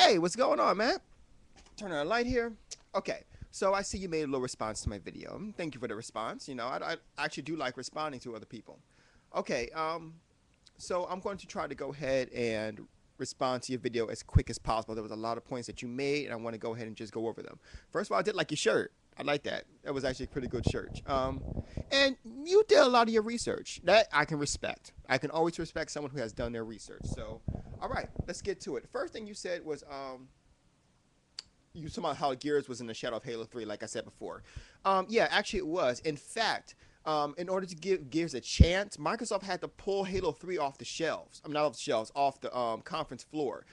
Hey, what's going on, man? Turn on a light here. Okay, so I see you made a little response to my video. Thank you for the response. I actually do like responding to other people. Okay, so I'm going to try to go ahead and respond to your video as quick as possible. There was a lot of points that you made, and I want to go ahead and just go over them. First of all, I did like your shirt. I like that. That was actually a pretty good shirt. And you did a lot of your research. That I can respect. I can always respect someone who has done their research. So, all right, let's get to it. The first thing you said was you talking about how Gears was in the shadow of Halo 3, like I said before. Yeah, actually, it was. In fact, in order to give Gears a chance, Microsoft had to pull Halo 3 off the shelves. I mean, not off the shelves, off the conference floor.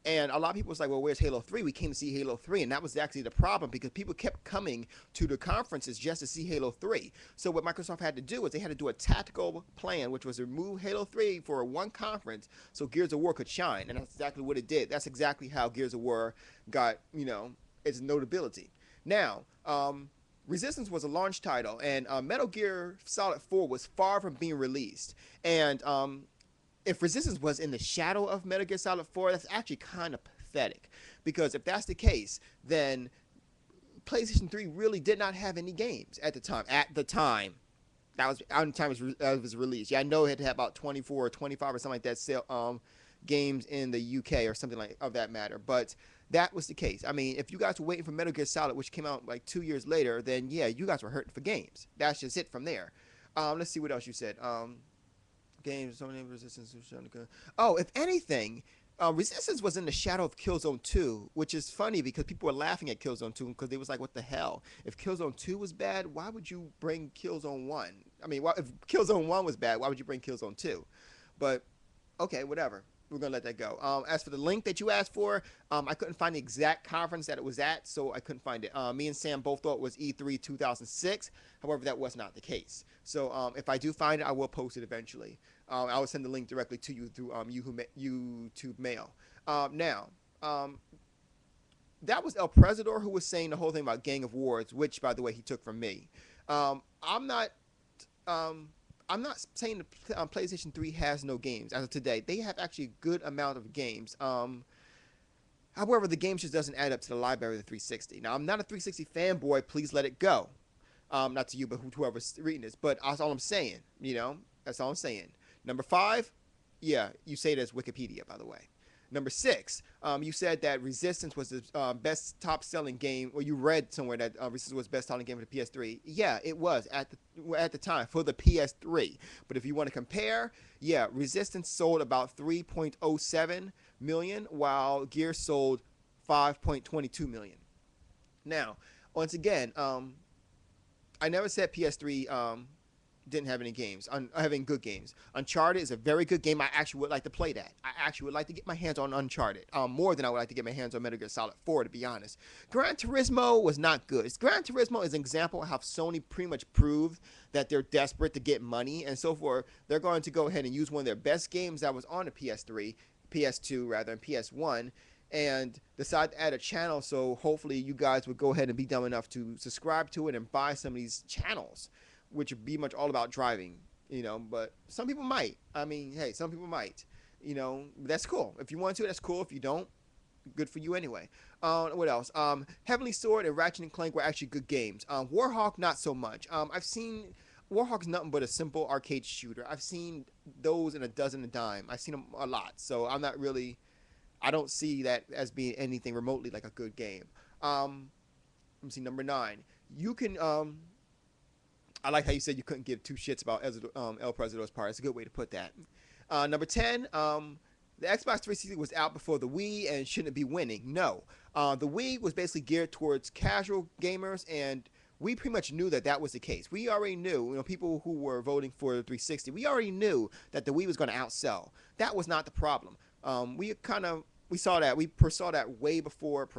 And a lot of people was like, well, where's Halo 3? We came to see Halo 3. And that was actually the problem because people kept coming to the conferences just to see Halo 3. So what Microsoft had to do is they had to do a tactical plan, which was remove Halo 3 for one conference so Gears of War could shine. And that's exactly what it did. That's exactly how Gears of War got, its notability. Now, Resistance was a launch title, and Metal Gear Solid 4 was far from being released. And if Resistance was in the shadow of Metal Gear Solid 4, that's actually kind of pathetic. Because if that's the case, then PlayStation 3 really did not have any games at the time. That was on the time it was released. Yeah, I know it had about 24 or 25 or something like that games in the UK or something like of that matter. But that was the case. I mean, if you guys were waiting for Metal Gear Solid, which came out like 2 years later, then yeah, you guys were hurting for games. That's just it from there. Let's see what else you said. Games, so many Resistance. Oh, if anything, Resistance was in the shadow of Killzone 2, which is funny because people were laughing at Killzone 2 because they was like, what the hell? If Killzone 2 was bad, why would you bring Killzone 1? I mean, if Killzone 1 was bad, why would you bring Killzone 2? But, okay, whatever. We're going to let that go. As for the link that you asked for, I couldn't find the exact conference that it was at, so I couldn't find it. Me and Sam both thought it was E3 2006. However, that was not the case. So if I do find it, I will post it eventually. I will send the link directly to you through YouTube Mail. Now, that was El Presidor who was saying the whole thing about Gang of Wars, which, by the way, he took from me. I'm not saying the PlayStation 3 has no games as of today. They have actually a good amount of games. However, the game just doesn't add up to the library of the 360. Now, I'm not a 360 fanboy. Please let it go. Not to you, but whoever's reading this. But that's all I'm saying. That's all I'm saying. Number 5, yeah, you say that's Wikipedia, by the way. Number 6, you said that Resistance was the best top-selling game, or you read somewhere that Resistance was the best-selling game for the PS3. Yeah, it was at the time for the PS3. But if you want to compare, yeah, Resistance sold about 3.07 million, while Gears sold 5.22 million. Now, once again, I never said PS3 didn't have any games, having good games. Uncharted is a very good game. I actually would like to play that. I actually would like to get my hands on Uncharted, more than I would like to get my hands on Metal Gear Solid 4, to be honest. Gran Turismo was not good. Gran Turismo is an example of how Sony pretty much proved that they're desperate to get money, and so forth. They're going to go ahead and use one of their best games that was on the PS3, PS2 rather, and PS1, and decide to add a channel, so hopefully you guys would go ahead and be dumb enough to subscribe to it and buy some of these channels, which would be much all about driving, but some people might. I mean, hey, some people might, that's cool. If you want to, that's cool. If you don't, good for you anyway. What else? Heavenly Sword and Ratchet and Clank were actually good games. Warhawk, not so much. I've seen Warhawk's nothing but a simple arcade shooter. I've seen those in a dozen a dime. I've seen them a lot, so I don't see that as being anything remotely like a good game. Let me see, number 9. You can, I like how you said you couldn't give two shits about El Presidor's part. It's a good way to put that. Number 10, the Xbox 360 was out before the Wii and shouldn't be winning. No. The Wii was basically geared towards casual gamers, and we pretty much knew that was the case. We already knew, people who were voting for the 360, we already knew that the Wii was going to outsell. That was not the problem. We saw that. We saw that way before.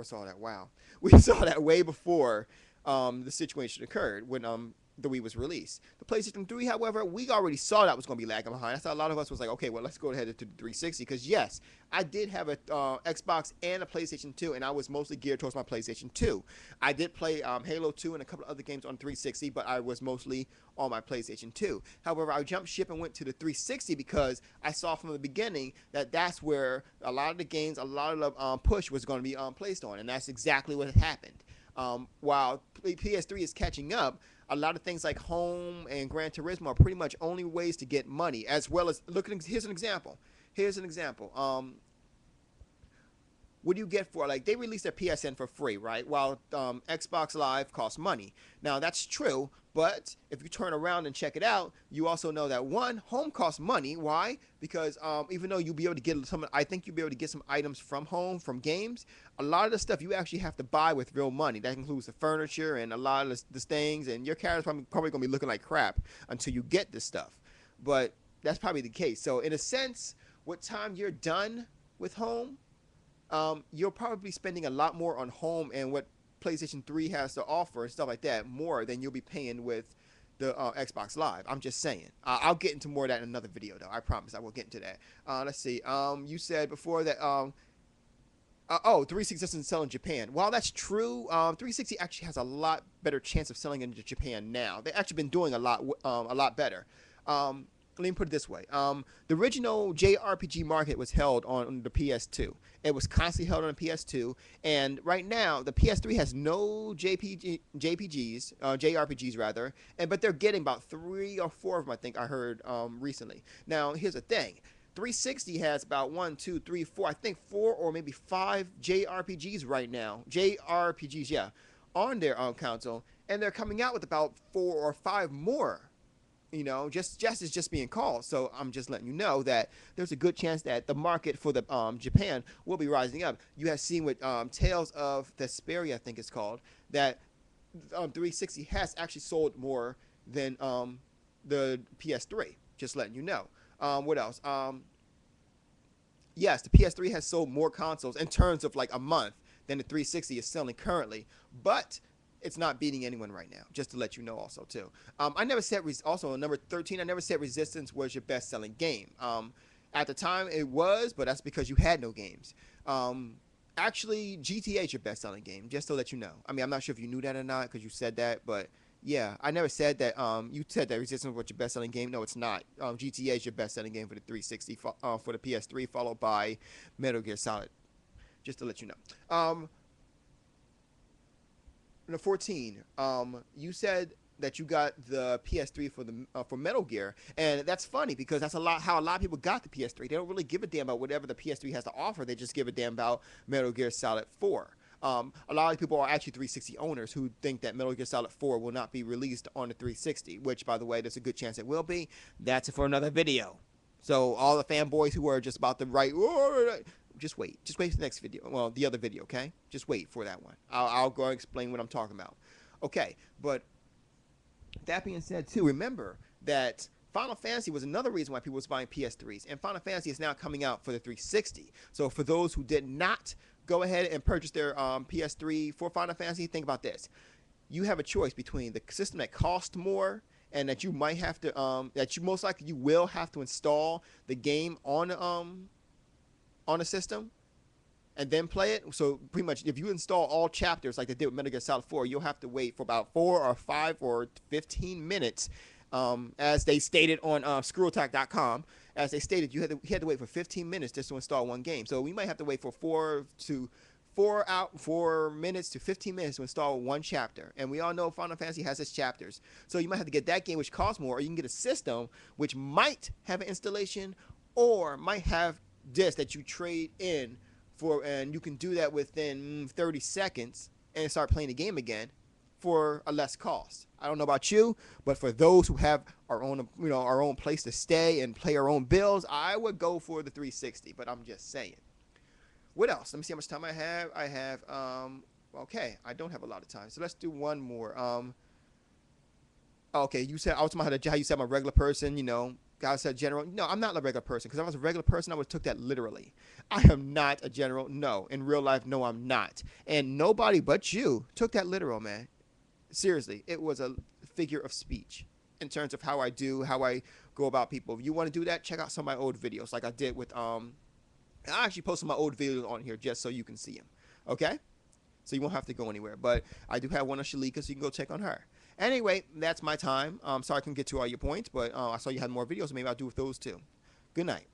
We saw that way before the situation occurred when 3 was released. The PlayStation 3, however, we already saw that was going to be lagging behind. I thought a lot of us was like, okay, well, let's go ahead to the 360 because yes, I did have a Xbox and a PlayStation 2, and I was mostly geared towards my PlayStation 2. I did play Halo 2 and a couple of other games on 360, but I was mostly on my PlayStation 2. However, I jumped ship and went to the 360 because I saw from the beginning that that's where a lot of the games, a lot of the push was going to be placed on, and that's exactly what happened. While PS3 is catching up, a lot of things like Home and Gran Turismo are pretty much only ways to get money, as well as here's an example. What do you get for, like, they released their PSN for free, right? While Xbox Live costs money. Now that's true, but if you turn around and check it out, you also know that one, Home costs money. Why? Because even though you'll be able to get I think you'll be able to get some items from Home, from games. A lot of the stuff you actually have to buy with real money. That includes the furniture and a lot of the things, and your character's probably going to be looking like crap until you get this stuff. But that's probably the case. So in a sense, what time you're done with Home, you're probably spending a lot more on Home and what PlayStation 3 has to offer and stuff like that, more than you'll be paying with the Xbox Live. I'm just saying. I'll get into more of that in another video, though. I promise I will get into that. Let's see. You said before that 360 doesn't sell in Japan. While that's true, 360 actually has a lot better chance of selling in Japan now. They've actually been doing a lot better. Let me put it this way. The original JRPG market was held on the PS2. It was constantly held on the PS2. And right now, the PS3 has no JRPGs rather. But they're getting about 3 or 4 of them, I think I heard recently. Now, here's the thing. 360 has about 1, 2, 3, 4, I think 4 or maybe 5 JRPGs right now. JRPGs, yeah, on their console. And they're coming out with about 4 or 5 more. You know, just is just being called. So I'm just letting you know that there's a good chance that the market for the Japan will be rising up. You have seen with Tales of Vesperia, I think it's called, that 360 has actually sold more than the PS3. Just letting you know. What else? Yes, the PS3 has sold more consoles in terms of like a month than the 360 is selling currently, but it's not beating anyone right now, just to let you know also, too. I never said, also, number 13, I never said Resistance was your best-selling game. At the time, it was, but that's because you had no games. Actually, GTA is your best-selling game, just to let you know. I mean, I'm not sure if you knew that or not, because you said that, but yeah, I never said that. You said that Resistance was your best-selling game. No, it's not. GTA is your best-selling game for the 360, for the PS3, followed by Metal Gear Solid, just to let you know. Number 14, you said that you got the PS3 for Metal Gear, and that's funny because that's how a lot of people got the PS3. They don't really give a damn about whatever the PS3 has to offer. They just give a damn about Metal Gear Solid 4. A lot of people are actually 360 owners who think that Metal Gear Solid 4 will not be released on the 360, which, by the way, there's a good chance it will be. That's for another video. So all the fanboys who are just about to write, just wait for the next video. Well, the other video, okay? Just wait for that one. I'll go and explain what I'm talking about. Okay, but that being said, too, remember that Final Fantasy was another reason why people was buying PS3s, and Final Fantasy is now coming out for the 360. So for those who did not go ahead and purchase their PS3 for Final Fantasy, think about this. You have a choice between the system that costs more and that you might have to, that you most likely you will have to install the game on a system and then play it. So pretty much if you install all chapters like they did with Metal Gear Solid 4, you'll have to wait for about 4 or 5 or 15 minutes, as they stated on screwattack.com. As they stated, you had to wait for 15 minutes just to install one game. So we might have to wait for 4 minutes to 15 minutes to install one chapter. And we all know Final Fantasy has its chapters. So you might have to get that game, which costs more, or you can get a system which might have an installation or might have disc that you trade in for, and you can do that within 30 seconds and start playing the game again for a less cost. I don't know about you, but for those who have our own place to stay and play our own bills, I would go for the 360, but I'm just saying. What else? Let me see how much time I have. Okay, I don't have a lot of time, so let's do one more. Okay, you said, I was talking about how you said I'm a regular person, you know. God said general. No, I'm not a regular person, because if I was a regular person, I would have took that literally. I am not a general. No. In real life, no, I'm not. And nobody but you took that literal, man. Seriously. It was a figure of speech in terms of how I go about people. If you want to do that, check out some of my old videos, like I did with I actually posted my old videos on here just so you can see them. Okay, so you won't have to go anywhere. But I do have one on Shalika, so you can go check on her. Anyway, that's my time. Sorry I couldn't get to all your points, but I saw you had more videos. So maybe I'll do with those too. Good night.